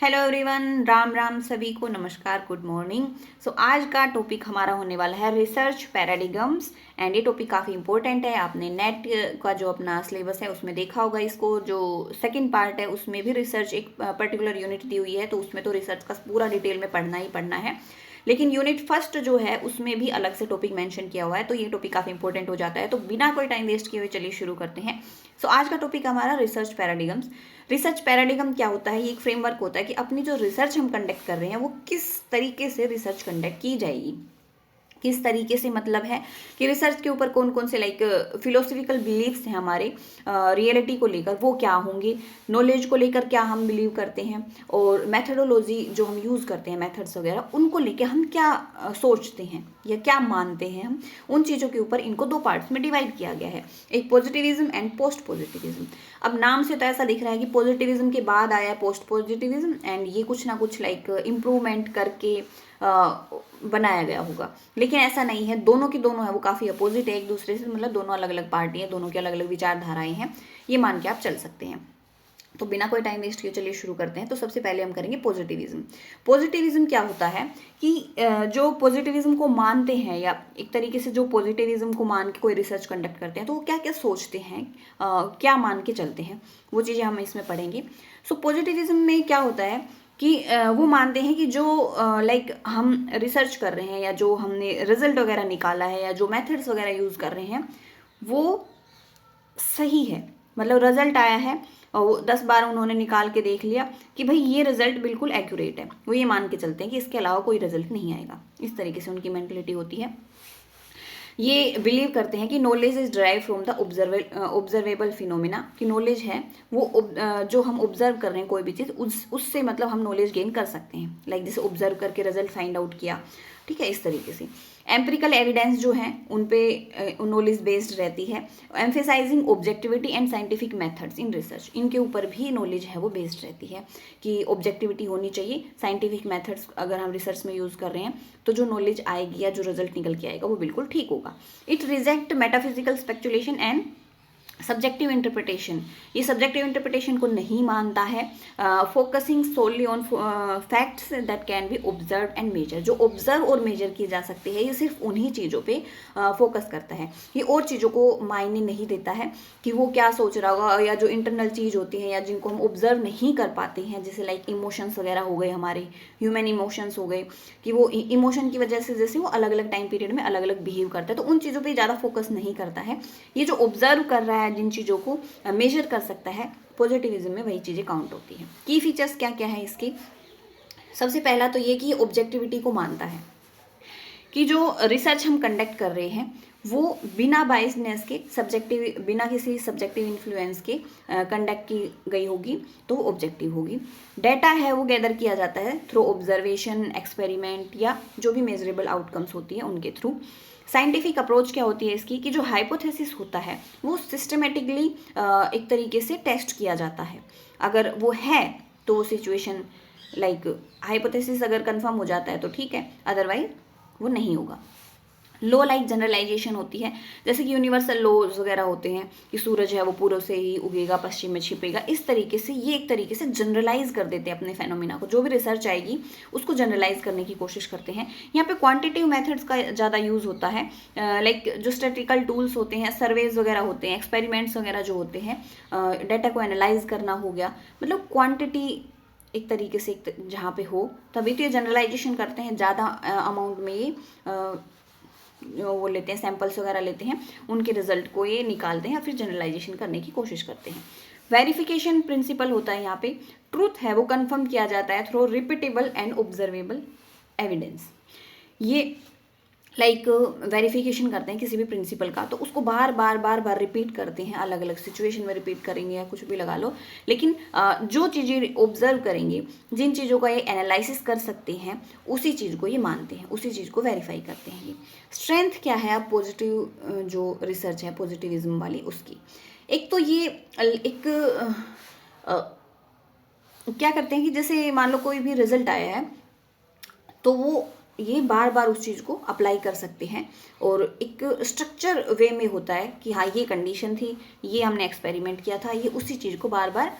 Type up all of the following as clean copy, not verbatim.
Hello everyone, Ram Ram सभी को, नमस्कार, गुड मॉर्निंग। सो आज का टॉपिक हमारा होने वाला है रिसर्च पैराडिगम्स एंड ये टॉपिक काफ़ी इंपॉर्टेंट है। आपने नेट का जो अपना सिलेबस है उसमें देखा होगा इसको। जो सेकंड पार्ट है उसमें भी रिसर्च एक पर्टिकुलर यूनिट दी हुई है, तो उसमें तो रिसर्च का पूरा डिटेल में पढ़ना ही पढ़ना है। लेकिन यूनिट फर्स्ट जो है उसमें भी अलग से टॉपिक मेंशन किया हुआ है, तो ये टॉपिक काफ़ी इंपॉर्टेंट हो जाता है। तो बिना कोई टाइम वेस्ट किए हुए चलिए शुरू करते हैं। सो आज का टॉपिक हमारा रिसर्च पैराडिगम्स। रिसर्च पैराडिगम क्या होता है? ये एक फ्रेमवर्क होता है कि अपनी जो रिसर्च हम कंडक्ट कर रहे हैं वो किस तरीके से रिसर्च कंडक्ट की जाएगी। किस तरीके से मतलब है कि रिसर्च के ऊपर कौन कौन से फिलोसफिकल बिलीफ्स हैं हमारे रियलिटी को लेकर, वो क्या होंगे, नॉलेज को लेकर क्या हम बिलीव करते हैं, और मेथडोलॉजी जो हम यूज़ करते हैं, मेथड्स वगैरह, उनको लेकर हम क्या सोचते हैं या क्या मानते हैं हम, उन चीज़ों के ऊपर इनको दो पार्ट्स में डिवाइड किया गया है, एक पॉजिटिविज्म एंड पोस्ट पॉजिटिविज्म। अब नाम से तो ऐसा दिख रहा है कि पॉजिटिविज्म के बाद आया पोस्ट पॉजिटिविज्म एंड ये कुछ ना कुछ इम्प्रूवमेंट करके बनाया गया होगा, लेकिन ऐसा नहीं है। दोनों की दोनों है वो काफ़ी अपोजिट है एक दूसरे से, मतलब दोनों अलग अलग पार्टी है, दोनों की अलग अलग विचारधाराएं हैं, ये मान के आप चल सकते हैं। तो बिना कोई टाइम वेस्ट किए चलिए शुरू करते हैं। तो सबसे पहले हम करेंगे पॉजिटिविज्म। पॉजिटिविज्म क्या होता है कि जो पॉजिटिविज्म को मानते हैं या एक तरीके से जो पॉजिटिविज्म को मान के कोई रिसर्च कंडक्ट करते हैं तो वो क्या क्या सोचते हैं, क्या मान के चलते हैं, वो चीज़ें हम इसमें पढ़ेंगे। सो पॉजिटिविज्म में क्या होता है कि वो मानते हैं कि जो हम रिसर्च कर रहे हैं या जो हमने रिजल्ट वगैरह निकाला है या जो मेथड्स वगैरह यूज़ कर रहे हैं वो सही है। मतलब रिजल्ट आया है और वो 10 बार उन्होंने निकाल के देख लिया कि भाई ये रिजल्ट बिल्कुल एक्यूरेट है, वो ये मान के चलते हैं कि इसके अलावा कोई रिजल्ट नहीं आएगा। इस तरीके से उनकी मेंटलिटी होती है। ये बिलीव करते हैं कि knowledge is drive from the observable phenomena, कि नॉलेज है वो जो हम ऑब्जर्व कर रहे हैं कोई भी चीज़, उससे मतलब हम नॉलेज गेन कर सकते हैं। जैसे ऑब्जर्व करके रिजल्ट फाइंड आउट किया, ठीक है, इस तरीके से। एम्पिरिकल एविडेंस जो है उन पे नॉलेज बेस्ड रहती है। Emphasizing objectivity and scientific methods in research, इनके ऊपर भी नॉलेज है वो बेस्ड रहती है कि ऑब्जेक्टिविटी होनी चाहिए। साइंटिफिक मेथड्स अगर हम रिसर्च में यूज़ कर रहे हैं तो जो नॉलेज आएगी या जो रिजल्ट निकल के आएगा वो बिल्कुल ठीक होगा। It reject metaphysical speculation and subjective interpretation, ये सब्जेक्टिव इंटरप्रिटेशन को नहीं मानता है। Focusing solely on facts that can be observe and measure, जो ऑब्जर्व और मेजर की जा सकती है ये सिर्फ उन्हीं चीज़ों पे फोकस करता है। ये और चीज़ों को मायने नहीं देता है कि वो क्या सोच रहा होगा, या जो इंटरनल चीज़ होती है या जिनको हम ऑब्जर्व नहीं कर पाते हैं, जैसे इमोशंस वगैरह हो गए, हमारे ह्यूमन इमोशंस हो गए, कि वो इमोशन की वजह से जैसे वो अलग अलग टाइम पीरियड में अलग अलग बिहेव करता है, तो उन चीज़ों पर ज़्यादा फोकस नहीं करता है। ये जो ऑब्जर्व कर रहा है, जिन चीज़ों को मेजर कर सकता है, पॉजिटिविज्म में वही चीज़ें काउंट होती हैं। की फीचर्स क्या क्या है इसके? सबसे पहला तो ये कि ऑब्जेक्टिविटी को मानता है कि जो रिसर्च हम कंडक्ट कर रहे हैं वो बिना बायसनेस के, सब्जेक्टिव, बिना किसी सब्जेक्टिव इन्फ्लुएंस के कंडक्ट की गई होगी, तो ऑब्जेक्टिव होगी। डेटा है वो गैदर किया जाता है थ्रू ऑब्जर्वेशन, एक्सपेरिमेंट या जो भी मेजरेबल आउटकम्स होती है उनके थ्रू। साइंटिफिक अप्रोच क्या होती है इसकी, कि जो हाइपोथेसिस होता है वो सिस्टमेटिकली एक तरीके से टेस्ट किया जाता है। अगर वो है तो सिचुएशन हाइपोथेसिस अगर कंफर्म हो जाता है तो ठीक है, अदरवाइज वो नहीं होगा। लो जनरलाइजेशन होती है, जैसे कि यूनिवर्सल लॉज वगैरह होते हैं कि सूरज है वो पूर्व से ही उगेगा, पश्चिम में छिपेगा, इस तरीके से ये एक तरीके से जनरलाइज कर देते हैं अपने फेनोमिना को। जो भी रिसर्च आएगी उसको जनरलाइज करने की कोशिश करते हैं। यहाँ पे क्वांटिटेटिव मेथड्स का ज़्यादा यूज़ होता है। जो स्टैटिस्टिकल टूल्स होते हैं, सर्वेज वगैरह होते हैं, एक्सपेरिमेंट्स वगैरह जो होते हैं, डाटा को एनालाइज करना हो गया, मतलब क्वान्टिटी एक तरीके से जहाँ पे हो, तभी तो ये जनरलाइजेशन करते हैं। ज़्यादा अमाउंट में ये वो लेते हैं, सैंपल्स वगैरह लेते हैं, उनके रिजल्ट को ये निकालते हैं और फिर जनरलाइजेशन करने की कोशिश करते हैं। वेरिफिकेशन प्रिंसिपल होता है यहाँ पे। ट्रूथ है वो कंफर्म किया जाता है through repeatable and observable evidence. ये वेरिफिकेशन करते हैं किसी भी प्रिंसिपल का, तो उसको बार बार रिपीट करते हैं, अलग अलग सिचुएशन में रिपीट करेंगे या कुछ भी लगा लो, लेकिन जो चीज़ें ऑब्जर्व करेंगे, जिन चीज़ों का ये एनालिसिस कर सकते हैं, उसी चीज़ को ये मानते हैं, उसी चीज़ को वेरीफाई करते हैं। ये स्ट्रेंथ क्या है अब पॉजिटिव जो रिसर्च है पॉजिटिविज्म वाली, उसकी एक तो ये क्या करते हैं कि जैसे मान लो कोई भी रिजल्ट आया है तो वो ये बार बार उस चीज़ को अप्लाई कर सकते हैं, और एक स्ट्रक्चर वे में होता है कि हाँ ये कंडीशन थी, ये हमने एक्सपेरिमेंट किया था, ये उसी चीज़ को बार बार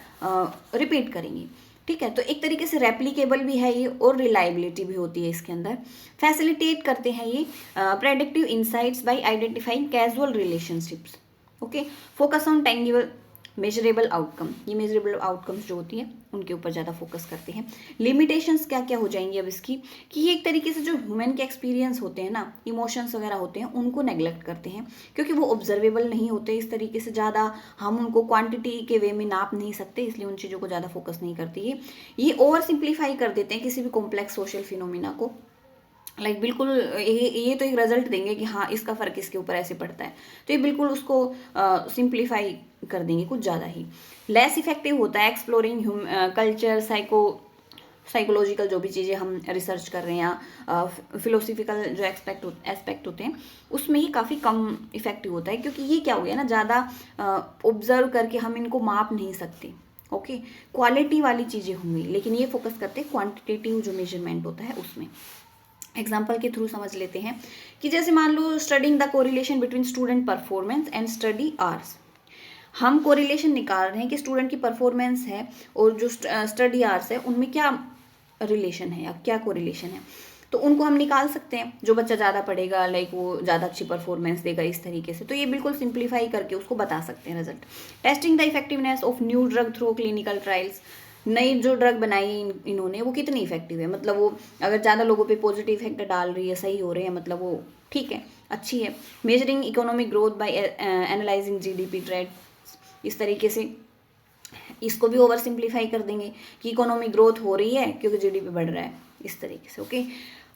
रिपीट करेंगे। ठीक है। तो एक तरीके से रेप्लिकेबल भी है ये और रिलायबिलिटी भी होती है इसके अंदर। फैसिलिटेट करते हैं ये predictive insights bye identifying casual relationships. Okay, focus on tangible measurable outcome, ये मेजरेबल आउटकम्स जो होती हैं उनके ऊपर ज़्यादा फोकस करते हैं। लिमिटेशंस क्या क्या हो जाएंगी अब इसकी, कि ये एक तरीके से जो ह्यूमन के एक्सपीरियंस होते हैं ना, इमोशंस वगैरह होते हैं, उनको नेग्लेक्ट करते हैं क्योंकि वो ऑब्जर्वेबल नहीं होते इस तरीके से ज़्यादा, हम उनको क्वांटिटी के वे में नाप नहीं सकते, इसलिए उन चीज़ों को ज़्यादा फोकस नहीं करती है। ये ओवर सिंप्लीफाई कर देते हैं किसी भी कॉम्प्लेक्स सोशल फिनोमिना को, लाइक बिल्कुल ये तो एक रिजल्ट देंगे कि हाँ इसका फ़र्क इसके ऊपर ऐसे पड़ता है, तो ये बिल्कुल उसको सिंप्लीफाई कर देंगे कुछ ज़्यादा ही। लेस इफेक्टिव होता है एक्सप्लोरिंग कल्चर, साइकोलॉजिकल जो भी चीज़ें हम रिसर्च कर रहे हैं या फिलोसफिकल जो एस्पेक्ट होते हैं उसमें ही काफ़ी कम इफेक्टिव होता है, क्योंकि ये क्या हो गया ना, ज़्यादा ऑब्जर्व करके हम इनको माप नहीं सकते। ओके, क्वालिटी वाली चीज़ें होंगी, लेकिन ये फोकस करते हैं क्वांटिटेटिव जो मेजरमेंट होता है उसमें। एग्जाम्पल के थ्रू समझ लेते हैं कि जैसे मान लो studying the correlation between student performance and study hours, हम कोरिलेशन निकाल रहे हैं कि स्टूडेंट की परफॉर्मेंस है और जो स्टडी आवर्स है उनमें क्या रिलेशन है या क्या कोरिलेशन है, तो उनको हम निकाल सकते हैं। जो बच्चा ज़्यादा पढ़ेगा लाइक वो ज़्यादा अच्छी परफॉर्मेंस देगा इस तरीके से, तो ये बिल्कुल सिंप्लीफाई करके उसको बता सकते हैं result. Testing the effectiveness of new drug through clinical trials, नई जो ड्रग बनाई इन्होंने वो कितनी इफेक्टिव है, मतलब वो अगर ज़्यादा लोगों पे पॉजिटिव इफेक्ट डाल रही है, सही हो रहे हैं, मतलब वो ठीक है, अच्छी है। Measuring economic growth by analysing GDP trend, इस तरीके से इसको भी ओवर सिंप्लीफाई कर देंगे कि इकोनॉमिक ग्रोथ हो रही है क्योंकि जीडीपी बढ़ रहा है, इस तरीके से। ओके,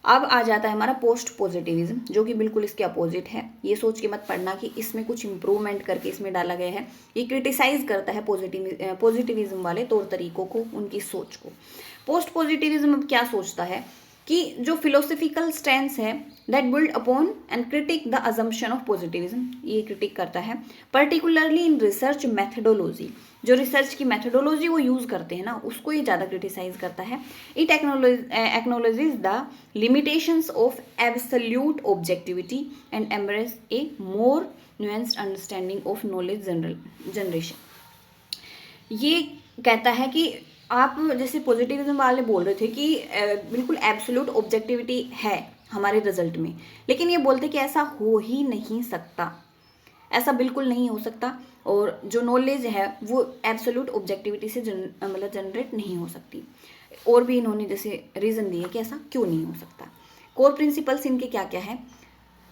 अब आ जाता है हमारा पोस्ट पॉजिटिविज्म, जो कि बिल्कुल इसके अपोजिट है। ये सोच के मत पढ़ना कि इसमें कुछ इंप्रूवमेंट करके इसमें डाला गया है, ये क्रिटिसाइज करता है पॉजिटिविज्म वाले तौर तरीकों को, उनकी सोच को। पोस्ट पॉजिटिविज्म अब क्या सोचता है कि जो फिलोसफिकल स्टैंस है that build upon and critique the assumption of positivism, ये क्रिटिक करता है पर्टिकुलरली इन रिसर्च मेथडोलॉजी, जो रिसर्च की मेथडोलॉजी वो यूज़ करते हैं ना उसको ये ज़्यादा क्रिटिसाइज करता है। It acknowledges the limitations of absolute objectivity and embrace a more nuanced understanding of knowledge generation. ये कहता है कि आप जैसे पॉजिटिविज्म वाले बोल रहे थे कि बिल्कुल एब्सोल्यूट ऑब्जेक्टिविटी है हमारे रिजल्ट में, लेकिन ये बोलते कि ऐसा हो ही नहीं सकता, ऐसा बिल्कुल नहीं हो सकता, और जो नॉलेज है वो एब्सोल्यूट ऑब्जेक्टिविटी से मतलब जनरेट नहीं हो सकती। और भी इन्होंने जैसे रीज़न दिए कि ऐसा क्यों नहीं हो सकता। कोर प्रिंसिपल्स इनके क्या क्या है,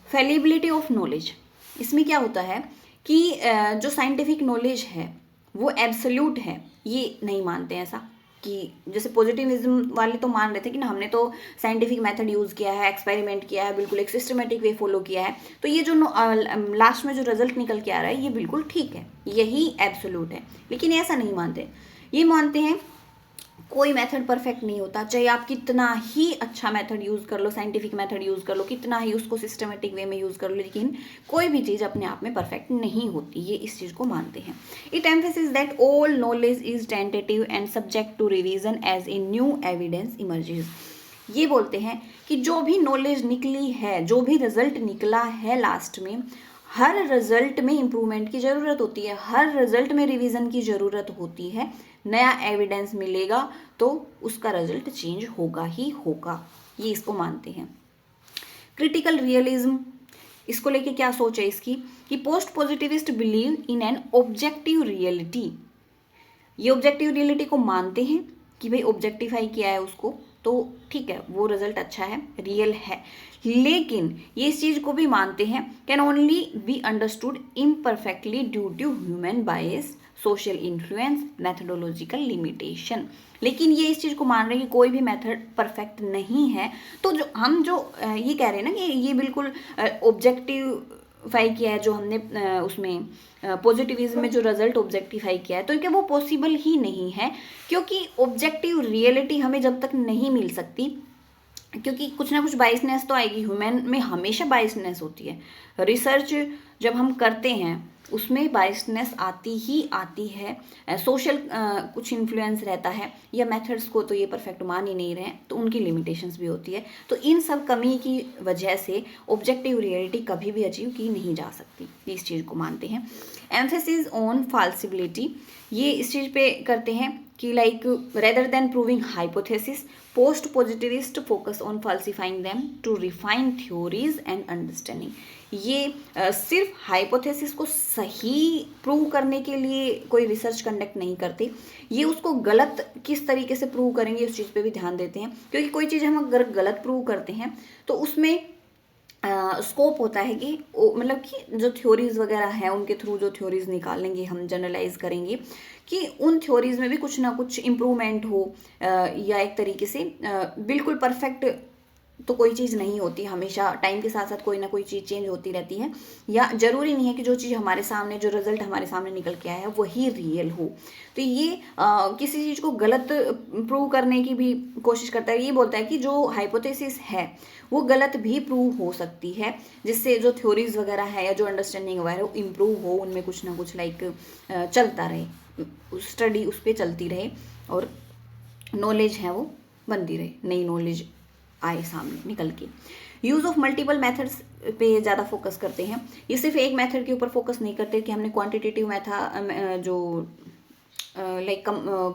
फैलिबिलिटी ऑफ नॉलेज, इसमें क्या होता है कि जो साइंटिफिक नॉलेज है वो एब्सोल्यूट है, ये नहीं मानते हैं ऐसा, कि जैसे पॉजिटिविज्म वाले तो मान रहे थे कि ना हमने तो साइंटिफिक मेथड यूज़ किया है, एक्सपेरिमेंट किया है, बिल्कुल एक सिस्टमेटिक वे फॉलो किया है, तो ये जो लास्ट में जो रिजल्ट निकल के आ रहा है ये बिल्कुल ठीक है, यही एब्सोल्यूट है। लेकिन ऐसा नहीं मानते, ये मानते हैं कोई मेथड परफेक्ट नहीं होता, चाहे आप कितना ही अच्छा मेथड यूज़ कर लो, साइंटिफिक मेथड यूज़ कर लो, कितना ही उसको सिस्टमेटिक वे में यूज़ कर लो, लेकिन कोई भी चीज़ अपने आप में परफेक्ट नहीं होती, ये इस चीज़ को मानते हैं। It emphasis that all knowledge is tentative and subject to revision as a new evidence emerges. ये बोलते हैं कि जो भी नॉलेज निकली है, जो भी रिजल्ट निकला है लास्ट में, हर रिजल्ट में इम्प्रूवमेंट की ज़रूरत होती है, हर रिजल्ट में रिवीजन की ज़रूरत होती है, नया एविडेंस मिलेगा तो उसका रिजल्ट चेंज होगा ही होगा, ये इसको मानते हैं। क्रिटिकल रियलिज्म, इसको लेके क्या सोच है इसकी, कि post positivist believe in an objective reality, ये ऑब्जेक्टिव रियलिटी को मानते हैं कि भाई ऑब्जेक्टिफाई किया है उसको तो ठीक है, वो रिजल्ट अच्छा है, रियल है, लेकिन ये इस चीज़ को भी मानते हैं can only be understood imperfectly due to human bias, social influence, methodological limitation. लेकिन ये इस चीज़ को मान रहे हैं कि कोई भी मेथड परफेक्ट नहीं है, तो जो हम जो ये कह रहे हैं ना कि ये बिल्कुल ऑब्जेक्टिफाई किया है, जो हमने उसमें पॉजिटिविज्म में जो रिजल्ट ऑब्जेक्टिफाई किया है, तो क्या वो पॉसिबल ही नहीं है, क्योंकि ऑब्जेक्टिव रियलिटी हमें जब तक नहीं मिल सकती, क्योंकि कुछ ना कुछ बाइसनेस तो आएगी, ह्यूमन में हमेशा बाइसनेस होती है, रिसर्च जब हम करते हैं उसमें बाइसनेस आती ही आती है, सोशल कुछ इन्फ्लुएंस रहता है, या मेथड्स को तो ये परफेक्ट मान ही नहीं रहे हैं, तो उनकी लिमिटेशंस भी होती है, तो इन सब कमी की वजह से ऑब्जेक्टिव रियलिटी कभी भी अचीव की नहीं जा सकती, ये इस चीज़ को मानते हैं। एम्फेसिस ऑन फॉल्सिबिलिटी, ये इस चीज़ पे करते हैं कि like rather than proving hypothesis post positivist focus on falsifying them to refine theories and understanding. ये सिर्फ हाइपोथेसिस को सही प्रूव करने के लिए कोई रिसर्च कंडक्ट नहीं करते, ये उसको गलत किस तरीके से प्रूव करेंगे उस चीज़ पे भी ध्यान देते हैं। क्योंकि कोई चीज़ हम अगर गलत प्रूव करते हैं तो उसमें स्कोप होता है कि मतलब कि जो थ्योरीज वगैरह हैं उनके थ्रू जो थ्योरीज निकालेंगे हम जनरलाइज करेंगे कि उन थ्योरीज में भी कुछ ना कुछ इम्प्रूवमेंट हो, या एक तरीके से बिल्कुल परफेक्ट तो कोई चीज़ नहीं होती, हमेशा टाइम के साथ साथ कोई ना कोई चीज़ चेंज होती रहती है, या ज़रूरी नहीं है कि जो चीज़ हमारे सामने, जो रिजल्ट हमारे सामने निकल के आया है वही रियल हो। तो ये किसी चीज़ को गलत प्रूव करने की भी कोशिश करता है। ये बोलता है कि जो हाइपोथेसिस है वो गलत भी प्रूव हो सकती है, जिससे जो थ्योरीज वगैरह है या जो अंडरस्टैंडिंग वगैरह वो इम्प्रूव हो, उनमें कुछ ना कुछ लाइक चलता रहे, स्टडी उस पर चलती रहे और नॉलेज है वो बनती रहे, नई नॉलेज आए सामने निकल के। यूज़ ऑफ मल्टीपल मेथड्स पे ज़्यादा फोकस करते हैं। ये सिर्फ एक मेथड के ऊपर फोकस नहीं करते कि हमने क्वांटिटेटिव मेथड जो लाइक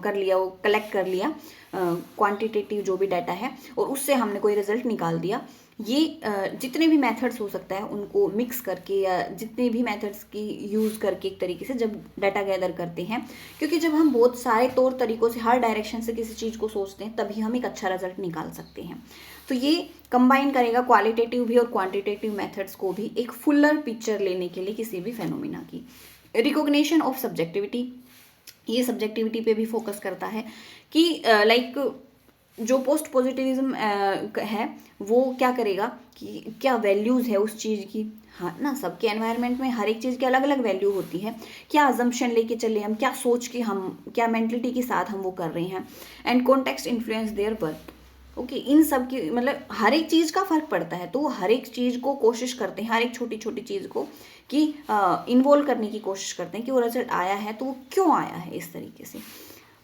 कर लिया, वो कलेक्ट कर लिया क्वांटिटेटिव जो भी डाटा है और उससे हमने कोई रिजल्ट निकाल दिया। ये जितने भी मेथड्स हो सकता है उनको मिक्स करके या जितने भी मेथड्स की यूज़ करके एक तरीके से जब डाटा गैदर करते हैं, क्योंकि जब हम बहुत सारे तौर तरीकों से हर डायरेक्शन से किसी चीज़ को सोचते हैं तभी हम एक अच्छा रिजल्ट निकाल सकते हैं। तो ये कंबाइन करेगा क्वालिटेटिव भी और क्वांटिटेटिव मेथड्स को भी एक फुलर पिक्चर लेने के लिए किसी भी फेनोमिना की। रिकॉग्निशन ऑफ सब्जेक्टिविटी, ये सब्जेक्टिविटी पे भी फोकस करता है कि लाइक जो पोस्ट पॉजिटिविज्म है वो क्या करेगा कि क्या वैल्यूज़ है उस चीज़ की, हाँ ना, सबके एनवायरनमेंट में हर एक चीज़ की अलग अलग वैल्यू होती है, क्या अजम्पशन लेके चले हम, क्या सोच के हम, क्या मेंटलिटी के साथ हम वो कर रहे हैं, and context influence their work. Okay, इन सब की मतलब हर एक चीज़ का फ़र्क पड़ता है, तो वो हर एक चीज़ को कोशिश करते हैं, हर एक छोटी छोटी चीज़ को कि इन्वॉल्व करने की कोशिश करते हैं कि वो रिजल्ट आया है तो वो क्यों आया है इस तरीके से।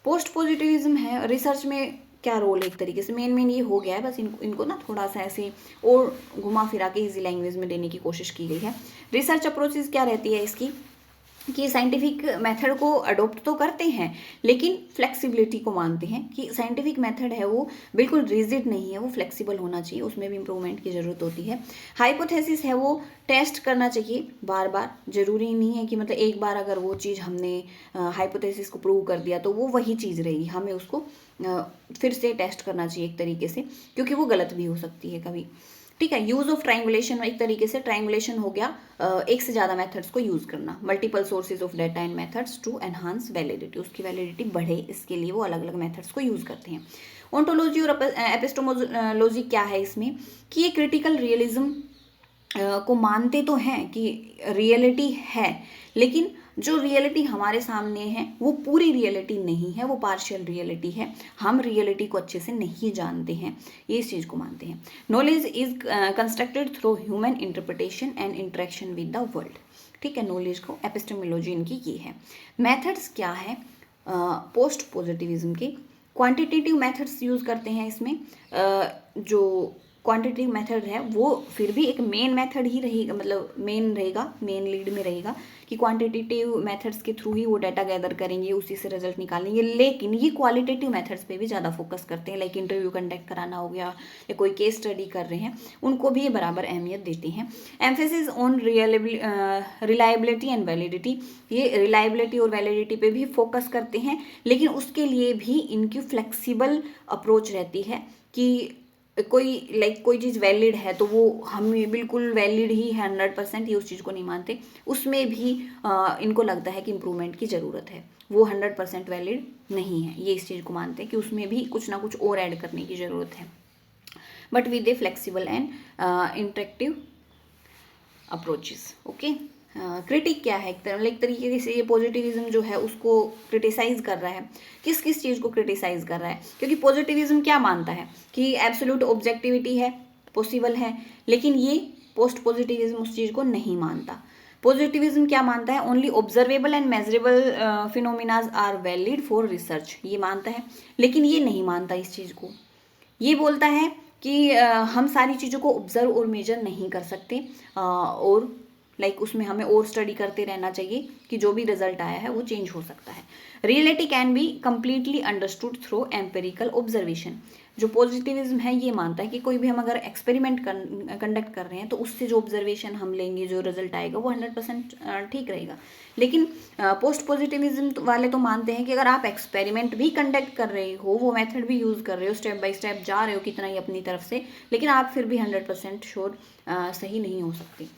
पोस्ट पॉजिटिविज्म है रिसर्च में क्या रोल है, एक तरीके से मेन ये हो गया है, बस इनको ना थोड़ा सा ऐसे और घुमा फिरा के इजी लैंग्वेज में देने की कोशिश की गई है। रिसर्च अप्रोचेस क्या रहती है इसकी कि साइंटिफिक मेथड को अडोप्ट तो करते हैं लेकिन फ्लेक्सिबिलिटी को मानते हैं कि साइंटिफिक मेथड है वो बिल्कुल रिजिड नहीं है, वो फ्लेक्सिबल होना चाहिए, उसमें भी इम्प्रूवमेंट की ज़रूरत होती है। हाइपोथेसिस है वो टेस्ट करना चाहिए बार बार, ज़रूरी नहीं है कि मतलब एक बार अगर वो चीज़ हमने हाइपोथेसिस को प्रूव कर दिया तो वो वही चीज़ रहेगी, हमें उसको फिर से टेस्ट करना चाहिए एक तरीके से, क्योंकि वो गलत भी हो सकती है कभी। ठीक है, यूज़ ऑफ ट्राइंगुलेशन, एक तरीके से ट्राइंगुलेशन हो गया एक से ज़्यादा मेथड्स को यूज़ करना, multiple sources of data and methods to enhance validity, उसकी वैलिडिटी बढ़े इसके लिए वो अलग अलग मेथड्स को यूज़ करते हैं। ओंटोलॉजी और एपिस्टेमोलॉजी क्या है इसमें कि ये क्रिटिकल रियलिज्म को मानते तो हैं कि रियलिटी है, लेकिन जो रियलिटी हमारे सामने है वो पूरी रियलिटी नहीं है, वो पार्शियल रियलिटी है, हम रियलिटी को अच्छे से नहीं जानते हैं, ये इस चीज़ को मानते हैं। Knowledge is constructed through human interpretation and interaction with the world. ठीक है, नॉलेज को एपिस्टेमोलॉजी इनकी ये है। मेथड्स क्या है पोस्ट पॉजिटिविज्म के, क्वांटिटेटिव मेथड्स यूज़ करते हैं इसमें। जो क्वांटिटेटिव मेथड है वो फिर भी एक मेन मेथड ही रहेगा, मतलब मेन रहेगा, मेन लीड में रहेगा कि क्वांटिटेटिव मेथड्स के थ्रू ही वो डाटा गैदर करेंगे, उसी से रिजल्ट निकालेंगे। लेकिन ये क्वालिटेटिव मेथड्स पे भी ज़्यादा फोकस करते हैं, लाइक इंटरव्यू कंडक्ट कराना हो गया या कोई केस स्टडी कर रहे हैं, उनको भी ये बराबर अहमियत देते हैं। Emphasis on reliability and validity, ये रिलायबिलिटी और वैलिडिटी पे भी फोकस करते हैं, लेकिन उसके लिए भी इनकी फ्लेक्सिबल अप्रोच रहती है कि कोई चीज़ वैलिड है तो वो हमें बिल्कुल वैलिड ही है 100%, ये उस चीज़ को नहीं मानते, उसमें भी इनको लगता है कि इम्प्रूवमेंट की ज़रूरत है, वो 100% वैलिड नहीं है, ये इस चीज़ को मानते हैं कि उसमें भी कुछ ना कुछ और ऐड करने की ज़रूरत है, but with A flexible and interactive approaches. Okay, critic क्या है, एक तरीके से ये पॉजिटिविज्म जो है उसको क्रिटिसाइज कर रहा है। किस किस चीज़ को क्रिटिसाइज कर रहा है, क्योंकि पॉजिटिविज्म क्या मानता है कि एब्सोल्यूट ऑब्जेक्टिविटी है, पॉसिबल है, लेकिन ये पोस्ट पॉजिटिविज्म उस चीज़ को नहीं मानता। पॉजिटिविज्म क्या मानता है, only observable and measurable phenomenas are valid for research, ये मानता है, लेकिन ये नहीं मानता इस चीज़ को। ये बोलता है कि हम सारी चीज़ों को ऑब्जर्व और मेजर नहीं कर सकते, और लाइक उसमें हमें और स्टडी करते रहना चाहिए कि जो भी रिजल्ट आया है वो चेंज हो सकता है। Reality can be completely understood through empirical observation. जो पॉजिटिविज्म है ये मानता है कि कोई भी हम अगर एक्सपेरिमेंट कंडक्ट कर रहे हैं तो उससे जो ऑब्जर्वेशन हम लेंगे, जो रिजल्ट आएगा वो 100% ठीक रहेगा। लेकिन पोस्ट पॉजिटिविज्म वाले तो मानते हैं कि अगर आप एक्सपेरिमेंट भी कंडक्ट कर रहे हो, वो मेथड भी यूज़ कर रहे हो, स्टेप बाय स्टेप जा रहे हो कितना ही अपनी तरफ से, लेकिन आप फिर भी 100% श्योर सही नहीं हो सकती।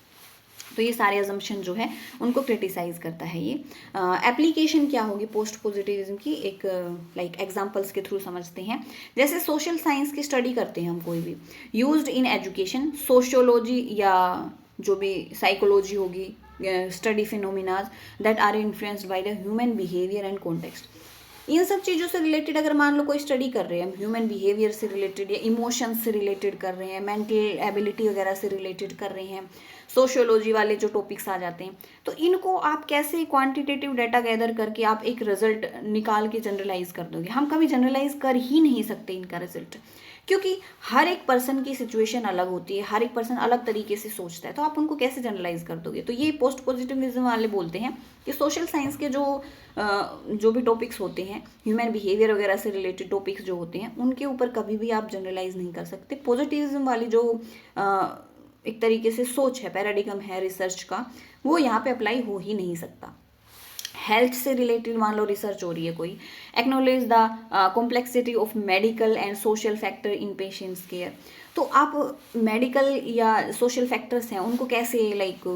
तो ये सारे अजम्पशन जो है उनको क्रिटिसाइज करता है ये। एप्लीकेशन क्या होगी पोस्ट पॉजिटिविज्म की, एक लाइक एग्जांपल्स के थ्रू समझते हैं। जैसे सोशल साइंस की स्टडी करते हैं हम कोई भी, यूज्ड इन एजुकेशन, सोशियोलॉजी या जो भी साइकोलॉजी होगी, study phenomenas that are influenced by the human behaviour and context. इन सब चीज़ों से रिलेटेड अगर मान लो कोई स्टडी कर रहे हैं, ह्यूमन बिहेवियर से रिलेटेड या इमोशंस से रिलेटेड कर रहे हैं, मेंटल एबिलिटी वगैरह से रिलेटेड कर रहे हैं, सोशियोलॉजी वाले जो टॉपिक्स आ जाते हैं, तो इनको आप कैसे क्वांटिटेटिव डाटा गैदर करके आप एक रिजल्ट निकाल के जनरलाइज कर दोगे? हम कभी जनरलाइज कर ही नहीं सकते इनका रिजल्ट, क्योंकि हर एक पर्सन की सिचुएशन अलग होती है, हर एक पर्सन अलग तरीके से सोचता है, तो आप उनको कैसे जनरलाइज कर दोगे? तो ये पोस्ट पॉजिटिविज्म वाले बोलते हैं कि सोशल साइंस के जो भी टॉपिक्स होते हैं, ह्यूमन बिहेवियर वगैरह से रिलेटेड टॉपिक्स जो होते हैं, उनके ऊपर कभी भी आप जनरलाइज नहीं कर सकते। पॉजिटिविज्म वाली जो एक तरीके से सोच है, पैराडिगम है रिसर्च का, वो यहाँ पे अप्लाई हो ही नहीं सकता। हेल्थ से रिलेटेड मान लो रिसर्च हो रही है कोई, acknowledge the complexity of medical and social factor in patients care, तो आप मेडिकल या सोशल फैक्टर्स हैं उनको कैसे लाइक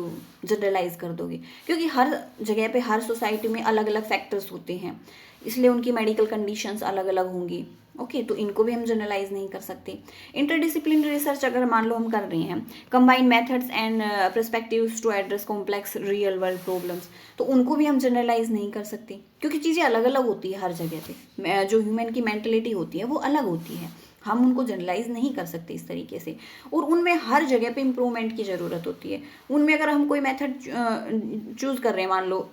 जनरलाइज कर दोगे? क्योंकि हर जगह पे, हर सोसाइटी में अलग अलग फैक्टर्स होते हैं, इसलिए उनकी मेडिकल कंडीशंस अलग अलग होंगी। ओके, तो इनको भी हम जनरलाइज नहीं कर सकते। इंटरडिसिप्लिनरी रिसर्च अगर मान लो हम कर रहे हैं, combine methods and perspectives to address complex real world problems, तो उनको भी हम जनरलाइज नहीं कर सकते, क्योंकि चीज़ें अलग अलग होती है हर जगह पे। जो ह्यूमन की मेंटलिटी होती है वो अलग होती है, हम उनको जनरलाइज नहीं कर सकते इस तरीके से, और उनमें हर जगह पे इम्प्रूवमेंट की ज़रूरत होती है। उनमें अगर हम कोई मेथड चूज़ कर रहे हैं मान लो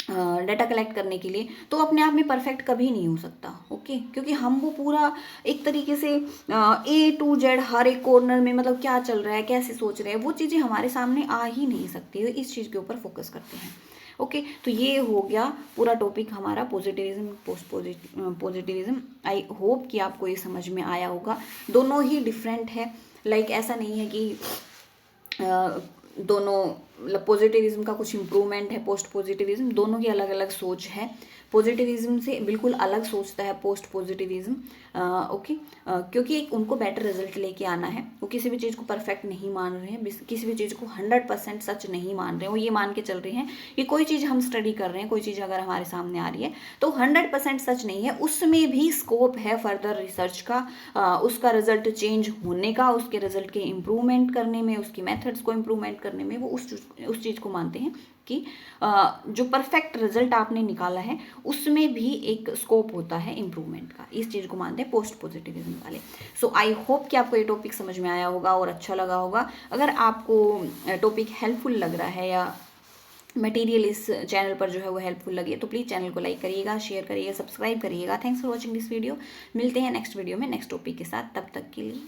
डाटा कलेक्ट करने के लिए, तो अपने आप में परफेक्ट कभी नहीं हो सकता। ओके, क्योंकि हम वो पूरा एक तरीके से A to Z हर एक कॉर्नर में मतलब क्या चल रहा है, कैसे सोच रहे हैं, वो चीज़ें हमारे सामने आ ही नहीं सकती, तो इस चीज़ के ऊपर फोकस करते हैं। ओके, तो ये हो गया पूरा टॉपिक हमारा positivism post positivism. I hope कि आपको ये समझ में आया होगा। दोनों ही डिफरेंट है, लाइक ऐसा नहीं है कि दोनों मतलब पॉजिटिविज्म का कुछ इम्प्रूवमेंट है, पोस्ट पॉजिटिविज्म, दोनों की अलग अलग सोच है। पॉजिटिविज्म से बिल्कुल अलग सोचता है पोस्ट पॉजिटिविज्म। ओके, क्योंकि एक उनको बेटर रिजल्ट लेके आना है, वो किसी भी चीज़ को परफेक्ट नहीं मान रहे हैं, किसी भी चीज़ को 100% सच नहीं मान रहे हैं। वो ये मान के चल रहे हैं कि कोई चीज़ हम स्टडी कर रहे हैं, कोई चीज़ अगर हमारे सामने आ रही है तो 100% सच नहीं है, उसमें भी स्कोप है फर्दर रिसर्च का, उसका रिजल्ट चेंज होने का, उसके रिजल्ट के इम्प्रूवमेंट करने में, उसकी मेथड्स को इम्प्रूवमेंट करने में। वो उस चीज़ को मानते हैं कि जो परफेक्ट रिजल्ट आपने निकाला है उसमें भी एक स्कोप होता है इम्प्रूवमेंट का। इस चीज़ को मानते हैं पोस्ट पॉजिटिविज्म वाले। सो आई होप कि आपको ये टॉपिक समझ में आया होगा और अच्छा लगा होगा। अगर आपको टॉपिक हेल्पफुल लग रहा है या मटेरियल इस चैनल पर जो है वो हेल्पफुल लगे तो प्लीज़ चैनल को लाइक करिएगा, शेयर करिएगा, सब्सक्राइब करिएगा। Thanks for watching this video. मिलते हैं नेक्स्ट वीडियो में नेक्स्ट टॉपिक के साथ, तब तक के लिए